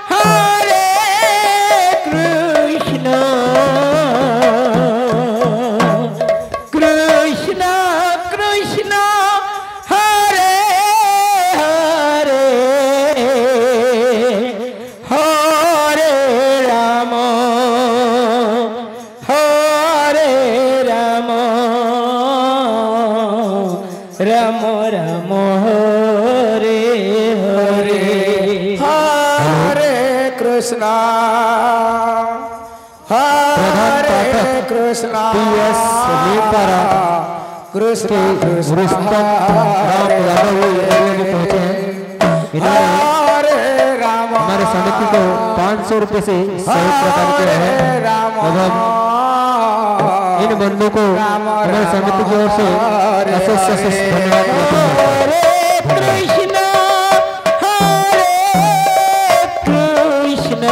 Hare Krishna हरे कृष्णा कृष्ण कृष्ण हरे राम। हमारे समिति को 500 रुपए से सही प्रदान किया है एवं इन बंधु को हमारे समिति की ओर से अशेष धन्यवाद देते हैं। कृष्ण हरे कृष्ण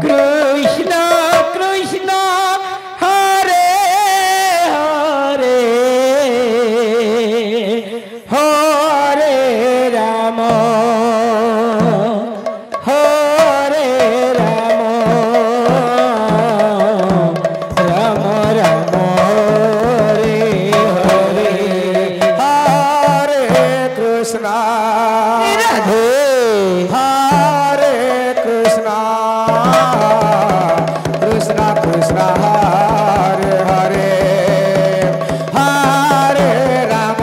कृष्ण कृष्ण हरे हरे हरे राम हरे राम राम राम हरे हरे हरे कृष्णा राधे हरे कृष्णा कृष्ण कृष्ण हरे हरे हरे राम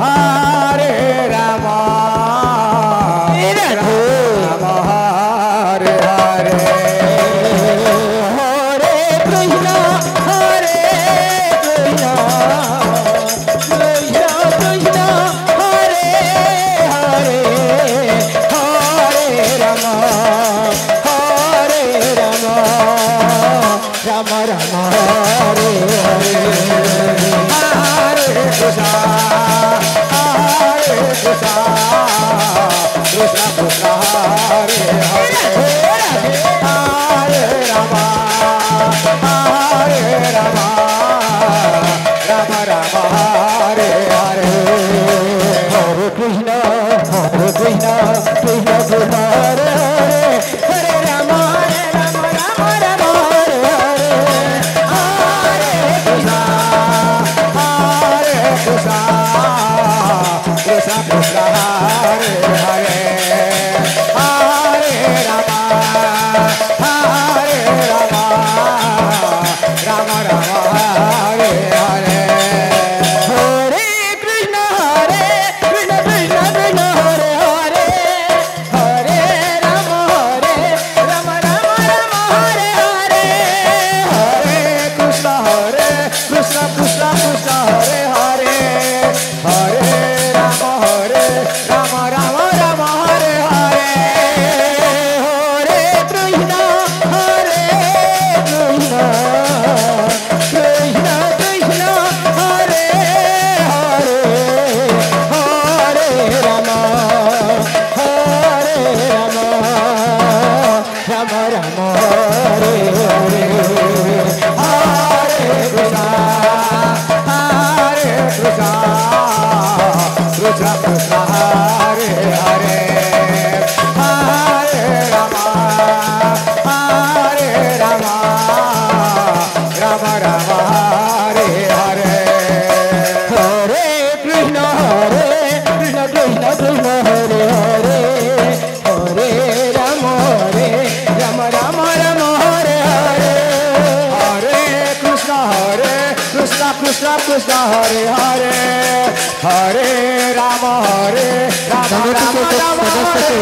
हरे राम राम हरे हरे हरे कृष्ण हरे कृष्ण कृष्ण कृष्ण हरे हरे हरे राम राम राम हरे हरे हरे कृष्ण कृष्ण कृष्ण हरे हरे हरे राम राम राम हरे हरे हरे कृष्ण कृष्ण कृष्ण हरे हरे हरे राम राम राम हरे हरे हरे कृष्ण कृष्ण कृष्ण हरे हरे हरे राम राम राम हरे हरे हरे कृष्ण कृष्ण कृष्ण हरे हरे हरे राम राम राम हरे हरे हरे कृष्ण कृष्ण कृष्ण हरे हरे हरे राम राम राम हरे हरे हरे कृष्ण कृष्ण कृष्ण कृष्ण हरे हरे हरे राम राम राम हरे हरे हरे कृष्ण कृष्ण कृष्ण हरे हरे हरे राम राम राम हरे हरे हरे कृष्ण कृष्ण कृष्ण हरे हरे हरे राम राम राम हरे हरे हरे कृष्ण कृष्ण कृष्ण हरे हरे हरे राम राम राम हरे